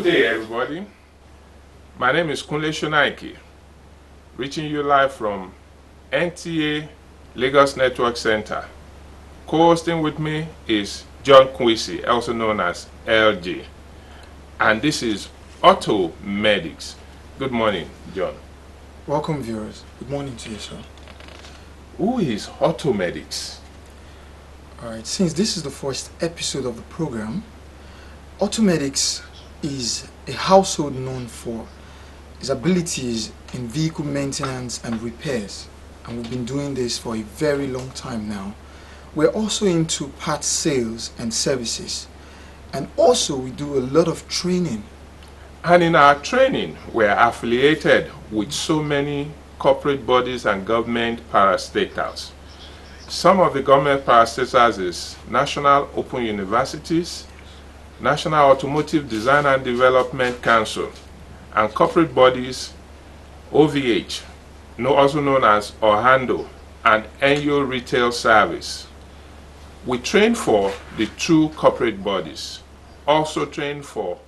Good day, everybody. My name is Kunle Shonaiki, reaching you live from NTA Lagos Network Center. Co-hosting with me is John Kwesi, also known as LG. And this is Auto Medics. Good morning, John. Welcome, viewers. Good morning to you, sir. Who is Auto Medics? Alright, since this is the first episode of the program, Auto Medics is a household known for his abilities in vehicle maintenance and repairs, and we've been doing this for a very long time now. We're also into parts sales and services, and also we do a lot of training. And in our training, we're affiliated with so many corporate bodies and government parastatals. Some of the government parastatals is National Open Universities, National Automotive Design and Development Council, and corporate bodies OVH, also known as Orlando, and NU Retail Service. We train for the two corporate bodies, also train for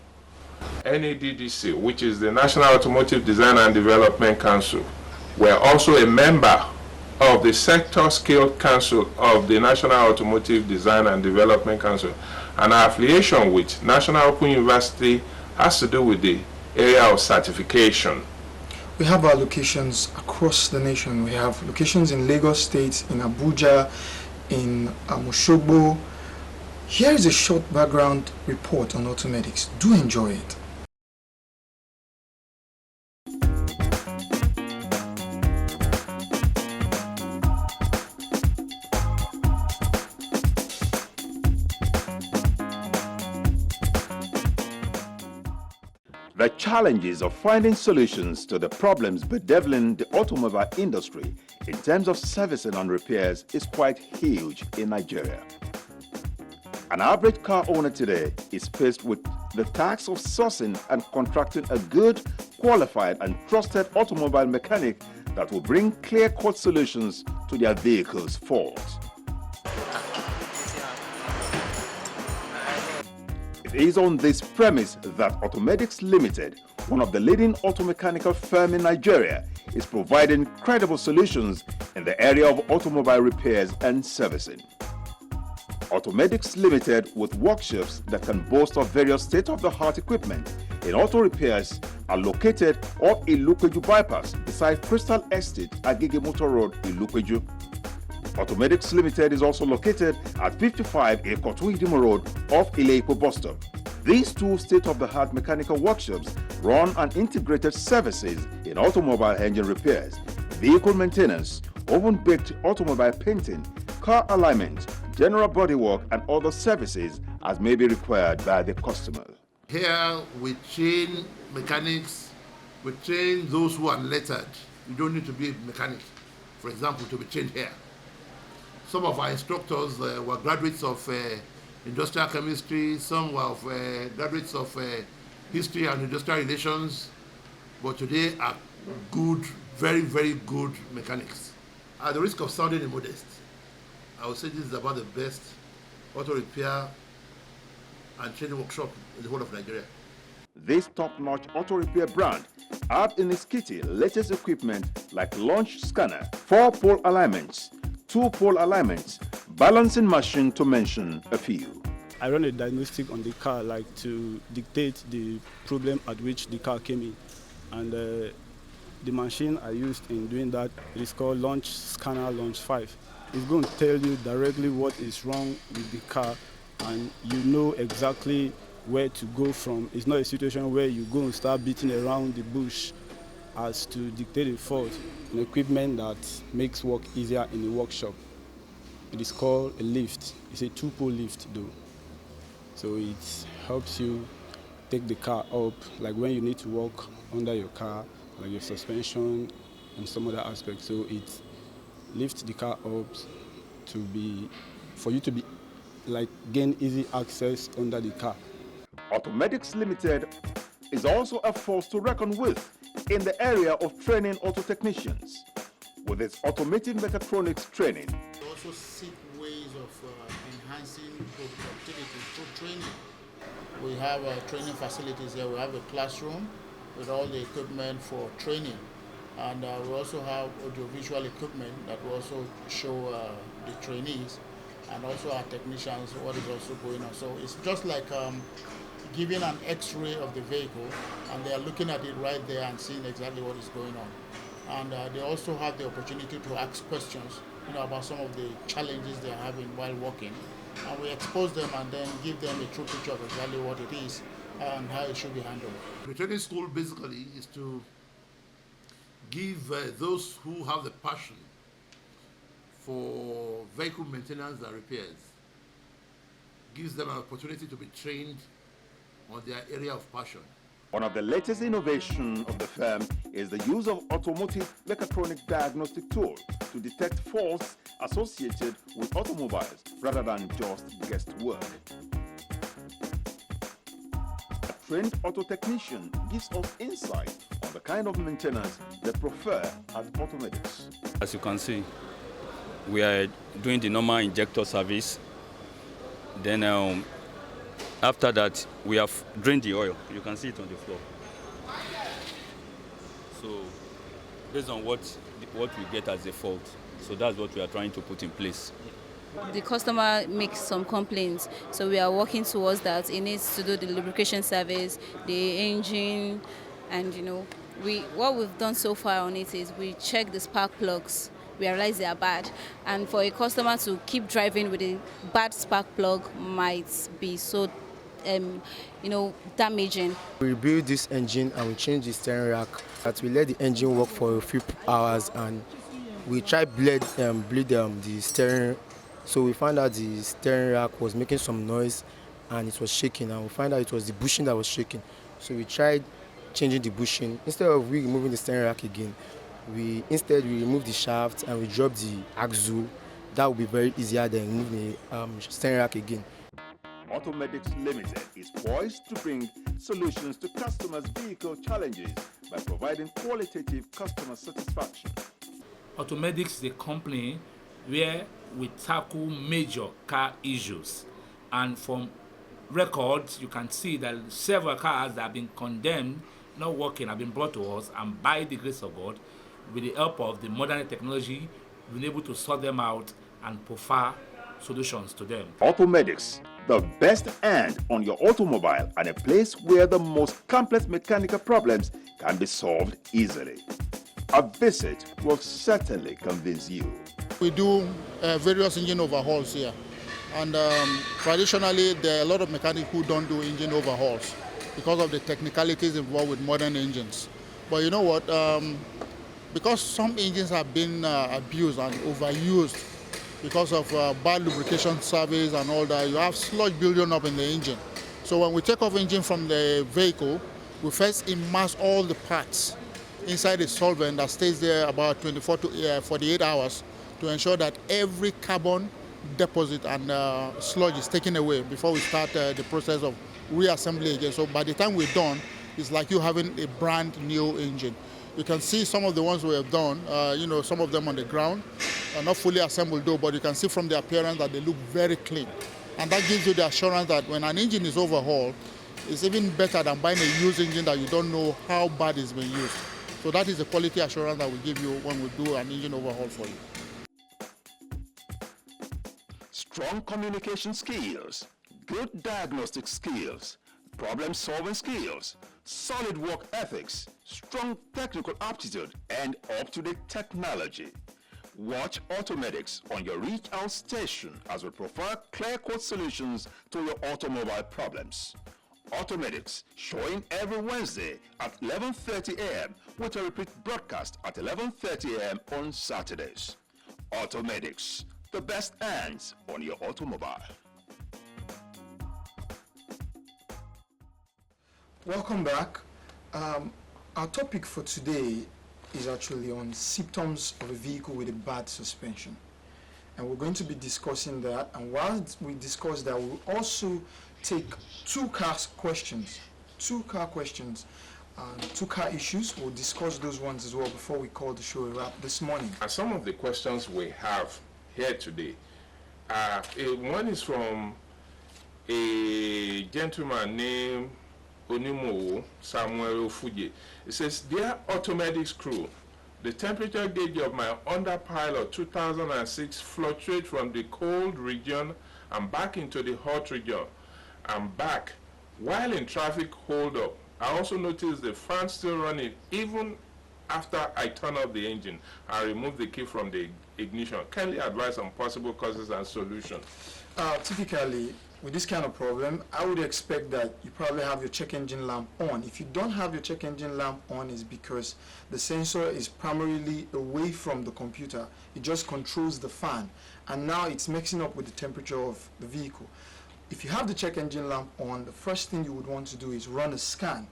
NADDC, which is the National Automotive Design and Development Council. We're also a member of the Sector Skilled Council of the National Automotive Design and Development Council, and our affiliation with National Open University has to do with the area of certification. We have our locations across the nation. We have locations in Lagos State, in Abuja, in Oshogbo. Here is a short background report on Auto Medics. Do enjoy it. The challenges of finding solutions to the problems bedeviling the automobile industry in terms of servicing and repairs is quite huge in Nigeria. An average car owner today is faced with the task of sourcing and contracting a good, qualified and trusted automobile mechanic that will bring clear-cut solutions to their vehicle's faults. It is on this premise that Automedics Limited, one of the leading automechanical firms in Nigeria, is providing credible solutions in the area of automobile repairs and servicing. Automedics Limited, with workshops that can boast of various state-of-the-art equipment in auto repairs, are located off Ilupeju Bypass beside Crystal Estate, Agege Motor Road, Ilupeju. Automedics Limited is also located at 55 Ekotu Idimo Road off Ile-Epo bus stop. These two state-of-the-art mechanical workshops run an integrated services in automobile engine repairs, vehicle maintenance, oven-baked automobile painting, car alignment, general bodywork and other services as may be required by the customer. Here we train mechanics, we train those who are lettered. You don't need to be a mechanic, for example, to be trained here. Some of our instructors were graduates of industrial chemistry, some were graduates of history and industrial relations, but today are good, very, very good mechanics. At the risk of sounding immodest, I would say this is about the best auto repair and training workshop in the whole of Nigeria. This top-notch auto repair brand have in its kitty latest equipment like launch scanner, 4-pole alignments, 2-pole alignments, balancing machine to mention a few. I run a diagnostic on the car like to dictate the problem at which the car came in, and the machine I used in doing that is called Launch Scanner Launch 5. It's going to tell you directly what is wrong with the car, and you know exactly where to go from. It's not a situation where you go and start beating around the bush as to dictate a fault. An equipment that makes work easier in the workshop. It is called a lift. It's a 2-pole lift though. So it helps you take the car up, like when you need to walk under your car, like your suspension and some other aspects. So it lifts the car up for you to be like gain easy access under the car. Automedics Limited is also a force to reckon with in the area of training auto technicians. With its automotive mechatronics training, We also seek ways of enhancing productivity through training. We have training facilities here. We have a classroom with all the equipment for training. And we also have audiovisual equipment that will also show the trainees and also our technicians what is also going on. So it's just like giving an x-ray of the vehicle, and they are looking at it right there and seeing exactly what is going on. And they also have the opportunity to ask questions, about some of the challenges they are having while working. And we expose them and then give them a true picture of exactly what it is and how it should be handled. The training school basically is to give those who have the passion for vehicle maintenance and repairs, gives them an opportunity to be trained on their area of passion. One of the latest innovations of the firm is the use of automotive mechatronic diagnostic tool to detect faults associated with automobiles rather than just guesswork. A trained auto technician gives us insight on the kind of maintenance they prefer at Automedics. As you can see, we are doing the normal injector service. Then after that, we have drained the oil. You can see it on the floor. So based on what we get as a fault, so that's what we are trying to put in place. The customer makes some complaints, so we are working towards that. It needs to do the lubrication service, the engine, and what we've done so far on it is we check the spark plugs. We realize they are bad, and for a customer to keep driving with a bad spark plug might be so damaging. We rebuild this engine and we change the steering rack. That we let the engine work for a few hours, and we try bleed the steering. So we found out the steering rack was making some noise and it was shaking, and we found out it was the bushing that was shaking. So we tried changing the bushing. Instead of removing the steering rack again, we remove the shaft and we drop the axle. That would be very easier than removing the steering rack again. Automedics Limited is poised to bring solutions to customers' vehicle challenges by providing qualitative customer satisfaction. Automedics is a company where we tackle major car issues, and from records you can see that several cars that have been condemned, not working, have been brought to us, and by the grace of God, with the help of the modern technology, we've been able to sort them out and provide solutions to them. Automedics, the best hand on your automobile and a place where the most complex mechanical problems can be solved easily. A visit will certainly convince you. We do various engine overhauls here, and traditionally there are a lot of mechanics who don't do engine overhauls because of the technicalities involved with modern engines. But you know what, because some engines have been abused and overused because of bad lubrication service and all that, you have sludge building up in the engine. So when we take off engine from the vehicle, we first immerse all the parts inside a solvent that stays there about 24 to 48 hours to ensure that every carbon deposit and sludge is taken away before we start the process of reassembly again. So by the time we're done, it's like you having a brand new engine. You can see some of the ones we have done, some of them on the ground, not fully assembled though, but you can see from the appearance that they look very clean. And that gives you the assurance that when an engine is overhauled, it's even better than buying a used engine that you don't know how bad it's been used. So that is the quality assurance that we give you when we do an engine overhaul for you. Strong communication skills, good diagnostic skills, problem-solving skills, solid work ethics, strong technical aptitude, and up-to-date technology. Watch Automedics on your reach-out station as we provide clear-cut solutions to your automobile problems. Automedics, showing every Wednesday at 11:30 a.m. with a repeat broadcast at 11:30 a.m. on Saturdays. Automedics, the best hands on your automobile. Welcome back. Our topic for today is actually on symptoms of a vehicle with a bad suspension. And we're going to be discussing that. And while we discuss that, we'll also take two car questions, two car issues. We'll discuss those ones as well before we call the show a wrap this morning. And some of the questions we have here today, one is from a gentleman named Onimo Samuel Ofuji. It says, "Dear Automedics crew, the temperature gauge of my Underpilot 2006 fluctuates from the cold region and back into the hot region and back while in traffic hold up. I also noticed the fan still running even after I turn off the engine and remove the key from the ignition. Kindly advise on possible causes and solutions." Typically, with this kind of problem, I would expect that you probably have your check engine lamp on. If you don't have your check engine lamp on, it's because the sensor is primarily away from the computer. It just controls the fan, and now it's mixing up with the temperature of the vehicle. If you have the check engine lamp on, the first thing you would want to do is run a scan,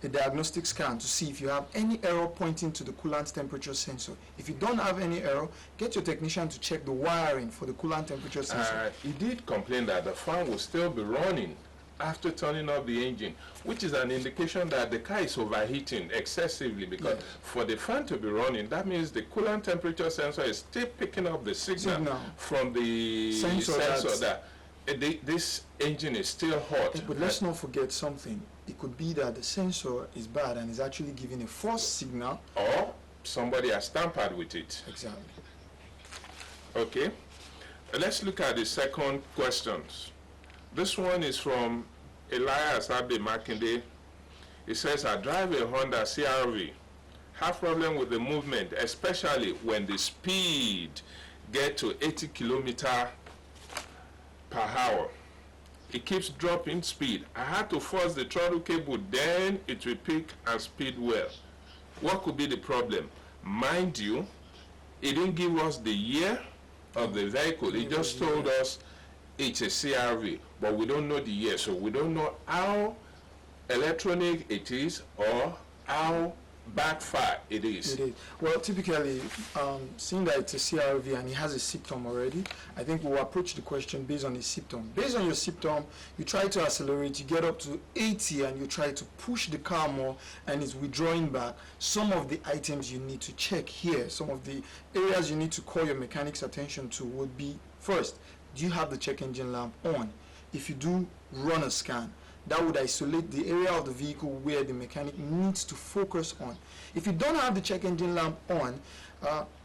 a diagnostic scan, to see if you have any error pointing to the coolant temperature sensor. If you don't have any error, get your technician to check the wiring for the coolant temperature sensor. He did complain that the fan will still be running after turning off the engine, which is an indication that the car is overheating excessively, because for the fan to be running, that means the coolant temperature sensor is still picking up the signal from the sensor that this engine is still hot. But let's not forget something. It could be that the sensor is bad and is actually giving a false signal, or somebody has tampered with it. Exactly. Okay, let's look at the second questions. This one is from Elias Abe Makinde. It says, "I drive a Honda CR-V. Have problem with the movement, especially when the speed get to 80 km/h. It keeps dropping speed. I had to force the throttle cable, then it will pick and speed well. What could be the problem?" Mind you, it didn't give us the year of the vehicle. It just told us it's a CR-V, but we don't know the year, so we don't know how electronic it is or how backfire it is. It is. Well, typically, seeing that it's a CR-V and it has a symptom already, I think we'll approach the question based on the symptom. Based on your symptom, you try to accelerate, you get up to 80 and you try to push the car more and it's withdrawing back. Some of the items you need to check here, some of the areas you need to call your mechanic's attention to would be, first, do you have the check engine lamp on? If you do, run a scan. That would isolate the area of the vehicle where the mechanic needs to focus on. If you don't have the check engine lamp on,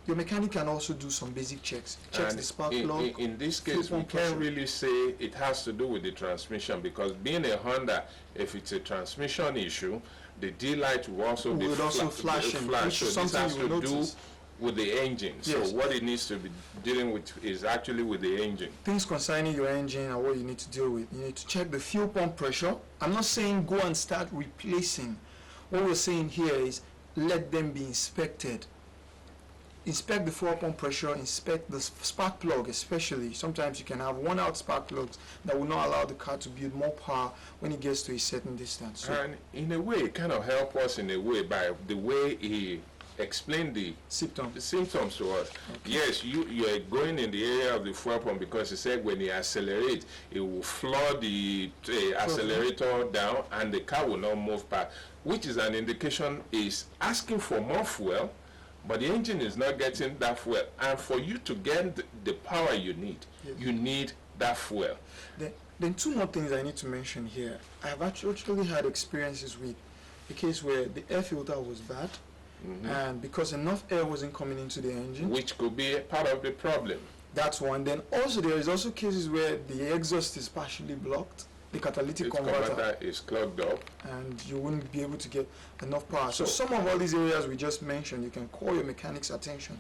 your mechanic can also do some basic checks. Checks the spark plug. In this case, we can't really say it has to do with the transmission, because being a Honda, if it's a transmission issue, the D light will also be flashing. Which is something you will notice with the engine. Yes. So what it needs to be dealing with is actually with the engine. Things concerning your engine are what you need to deal with. You need to check the fuel pump pressure. I'm not saying go and start replacing. What we're saying here is let them be inspected. Inspect the fuel pump pressure, inspect the spark plug especially. Sometimes you can have worn out spark plugs that will not allow the car to build more power when it gets to a certain distance. So, and in a way, it kind of help us in a way by the way he explain the symptoms to us. Okay. Yes, you are going in the area of the fuel pump, because he said when he accelerates, it will flood the accelerator down and the car will not move past, which is an indication is asking for more fuel, but the engine is not getting that fuel. And for you to get the power you need, you need that fuel. Then two more things I need to mention here. I have actually had experiences with a case where the air filter was bad, and because enough air wasn't coming into the engine, which could be a part of the problem. That's one. Then also there is also cases where the exhaust is partially blocked, the catalytic converter is clogged up, and you wouldn't be able to get enough power. So some of all these areas we just mentioned, you can call your mechanic's attention.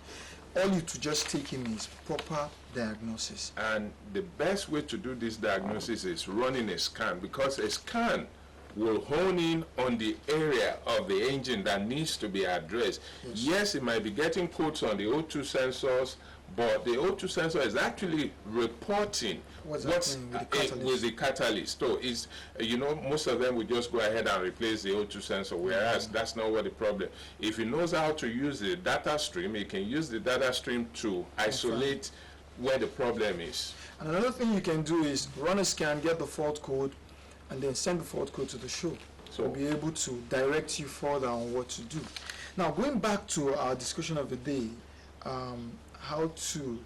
All you to just take in is proper diagnosis. And the best way to do this diagnosis is running a scan, because a scan will hone in on the area of the engine that needs to be addressed. Yes, it might be getting codes on the O2 sensors, but the O2 sensor is actually reporting what's with the catalyst. So is, most of them will just go ahead and replace the O2 sensor, whereas that's not what the problem. If he knows how to use the data stream, he can use the data stream to isolate where the problem is. And another thing you can do is run a scan, get the fault code, and then send the fault code to the show. So we'll be able to direct you further on what to do. Now, going back to our discussion of the day, how to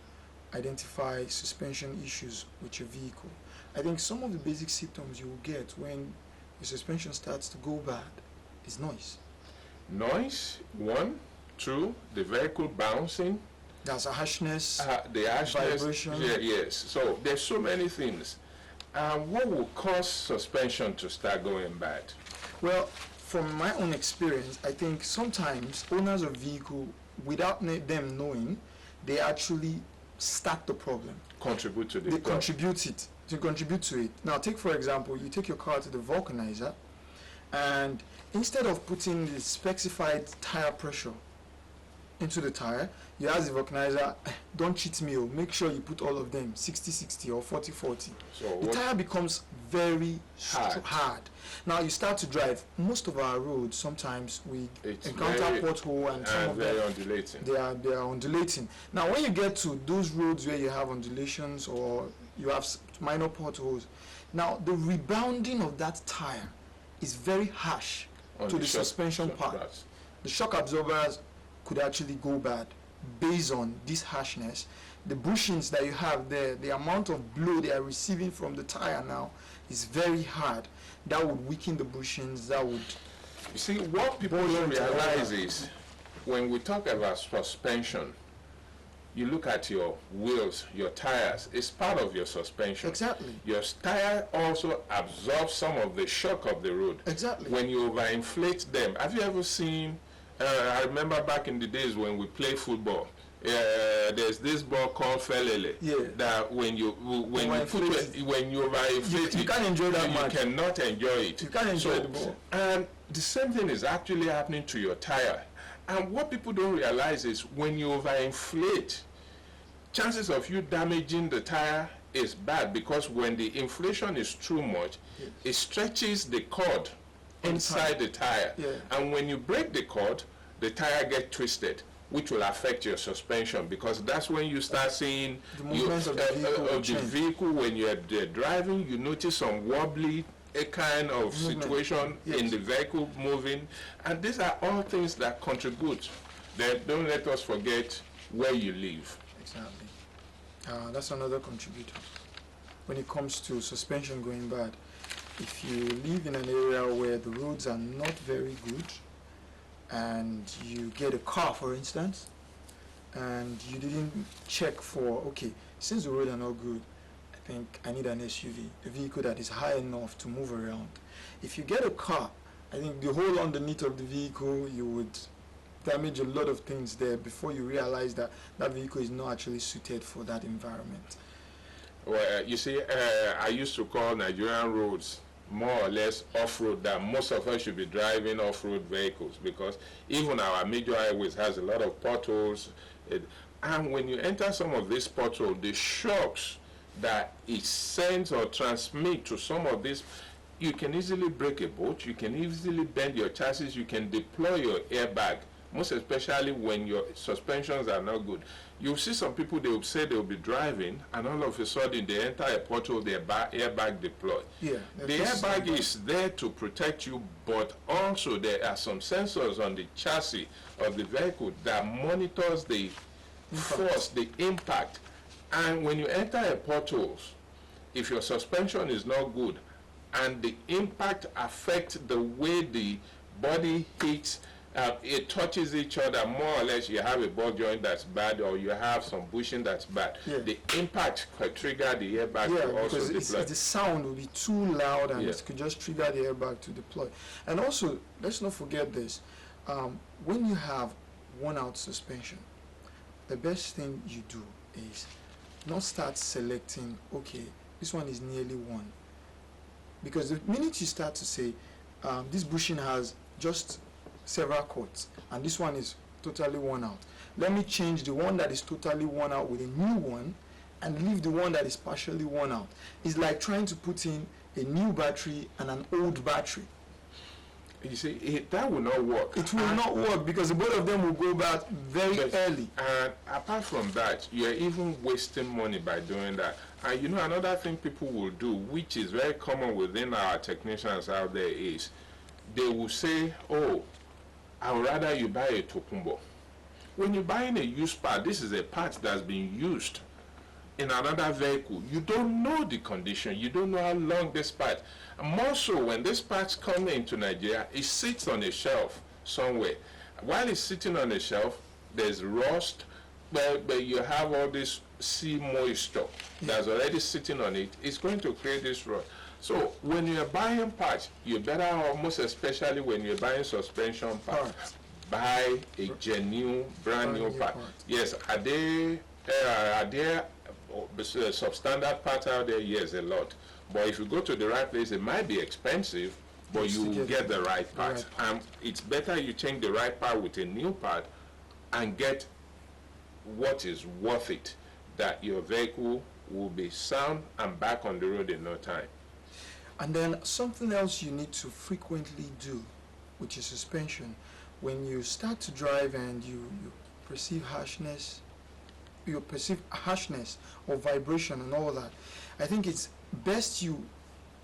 identify suspension issues with your vehicle. I think some of the basic symptoms you will get when the suspension starts to go bad is noise. Noise, one. Two, the vehicle bouncing. There's a harshness, The harshness. vibration. Yeah, yes. So there's so many things. What will cause suspension to start going bad? Well, from my own experience, I think sometimes owners of vehicle, without them knowing, they actually start the problem. Contribute to the They problem. contribute to it. Now, take for example, you take your car to the vulcanizer, and instead of putting the specified tire pressure into the tire, you ask the vulcanizer, don't cheat me, make sure you put all of them 60-60 or 40-40. So The what- tire becomes very Hard. hard. Now you start to drive. Most of our roads, sometimes we It's encounter very- pothole, and some of very them undulating. they are undulating. Now when you get to those roads where you have undulations or you have minor potholes, now the rebounding of that tire is very harsh On to the shock- suspension shock part. bars. The shock absorbers could actually go bad based on this harshness. The bushings that you have there, the amount of blow they are receiving from the tire now is very hard. That would weaken the bushings, that would... You see, what people Boil don't into realize water. is when we talk about suspension, you look at your wheels, your tires, it's part of your suspension. Exactly. Your tire also absorbs some of the shock of the road. Exactly. When you overinflate them, have you ever seen, I remember back in the days when we played football, there's this ball called felele. Yeah. That when you Overinflate it. when you overinflate You it, can't enjoy that you much. cannot enjoy it. You can't enjoy So, the ball. And the same thing is actually happening to your tire. And what people don't realize is when you overinflate, chances of you damaging the tire is bad, because when the inflation is too much, it stretches the cord inside the tire. Yeah. And when you break the cord, the tire gets twisted, which will affect your suspension, because that's when you start seeing The movements of the vehicle will change. vehicle when you're driving, you notice some wobbly a kind of Movement. situation in Yes. the vehicle moving, and these are all things that contribute. Then don't let us forget where you live. Exactly. That's another contributor. When it comes to suspension going bad, if you live in an area where the roads are not very good, and you get a car, for instance, and you didn't check for, okay, since the roads are not good, I think I need an SUV, a vehicle that is high enough to move around. If you get a car, I think the whole underneath of the vehicle, you would damage a lot of things there before you realize that that vehicle is not actually suited for that environment. Well, you see, I used to call Nigerian roads more or less off-road, that most of us should be driving off-road vehicles, because even our major highways has a lot of potholes. And when you enter some of these potholes, the shocks that it sends or transmits to some of these, you can easily break a boat, you can easily bend your chassis, you can deploy your airbag, most especially when your suspensions are not good. You see some people, they will say they will be driving, and all of a sudden they enter a pothole, their airbag deploy. Yeah. The airbag is there to protect you, but also there are some sensors on the chassis of the vehicle that monitors the force, the impact. And when you enter a pothole, if your suspension is not good and the impact affects the way the body hits, it touches each other, more or less you have a ball joint that's bad, or you have some bushing that's bad. Yeah. The impact could trigger the airbag to also because deploy. the sound will be too loud, and Yeah. it could just trigger the airbag to deploy. And also, let's not forget this, when you have worn out suspension, the best thing you do is not start selecting, okay, this one is nearly worn, because the minute you start to say this bushing has just several cuts and this one is totally worn out, let me change the one that is totally worn out with a new one and leave the one that is partially worn out. It's like trying to put in a new battery and an old battery. You see, that will not work. It will not work, because the both of them will go bad very early. And apart from that, you're even wasting money by doing that. And you know, another thing people will do, which is very common within our technicians out there, is they will say, oh, I would rather you buy a Tokumbo. When you're buying a used part, this is a part that's been used. in another vehicle, you don't know the condition, you don't know how long this part. And more so when this parts come into Nigeria, it sits on a shelf somewhere. While it's sitting on a shelf, there's rust, but you have all this sea moisture that's already sitting on it. It's going to create this rust. So when you're buying parts, you better, almost especially when you're buying suspension parts, buy a genuine, brand new part. Yes, are there substandard parts out there? Yes, a lot. But if you go to the right place, it might be expensive, but you will get the right part. And it's better you change the right part with a new part and get what is worth it, that your vehicle will be sound and back on the road in no time. And then something else you need to frequently do, which is suspension. When you start to drive and you perceive harshness, or vibration and all that, I think it's best you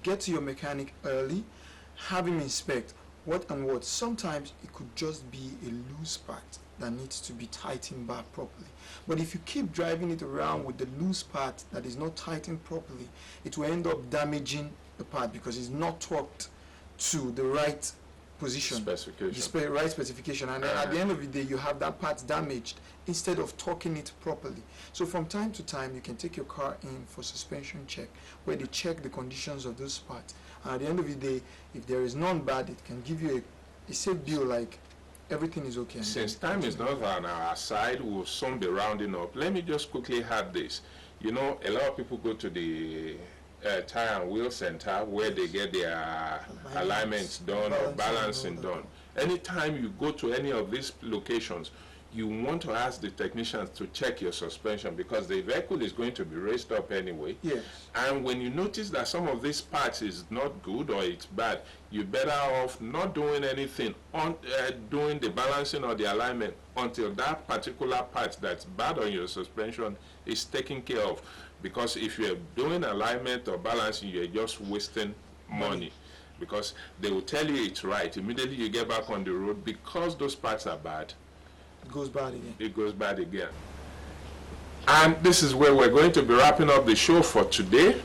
get to your mechanic early, have him inspect what and what. Sometimes it could just be a loose part that needs to be tightened back properly. But if you keep driving it around with the loose part that is not tightened properly, it will end up damaging the part because it's not torqued to the right position, specification, right specification, and then at the end of the day you have that part damaged instead of torquing it properly. So from time to time you can take your car in for suspension check, where they check the conditions of those parts, and at the end of the day, if there is none bad, it can give you a safe bill, like everything is okay. Since time is not on our side, we'll soon be rounding up. Let me just quickly add this. You know, a lot of people go to the tire and wheel center where they get their alignments done or balancing done. Anytime you go to any of these locations, you want to ask the technicians to check your suspension, because the vehicle is going to be raised up anyway. Yes. And when you notice that some of these parts is not good or it's bad, you're better off not doing anything on doing the balancing or the alignment until that particular part that's bad on your suspension is taken care of. Because if you're doing alignment or balancing, you're just wasting money. Because they will tell you it's right. Immediately you get back on the road, because those parts are bad, it goes bad again. It goes bad again. And this is where we're going to be wrapping up the show for today.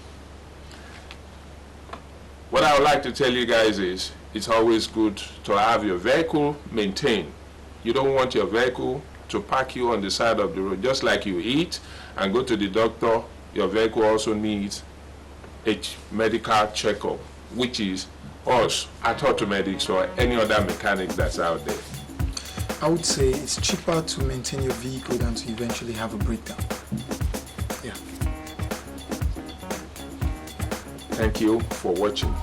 What I would like to tell you guys is, it's always good to have your vehicle maintained. You don't want your vehicle to park you on the side of the road. Just like you eat and go to the doctor, your vehicle also needs a medical checkup, which is us at Automedics or any other mechanic that's out there. I would say it's cheaper to maintain your vehicle than to eventually have a breakdown. Yeah. Thank you for watching.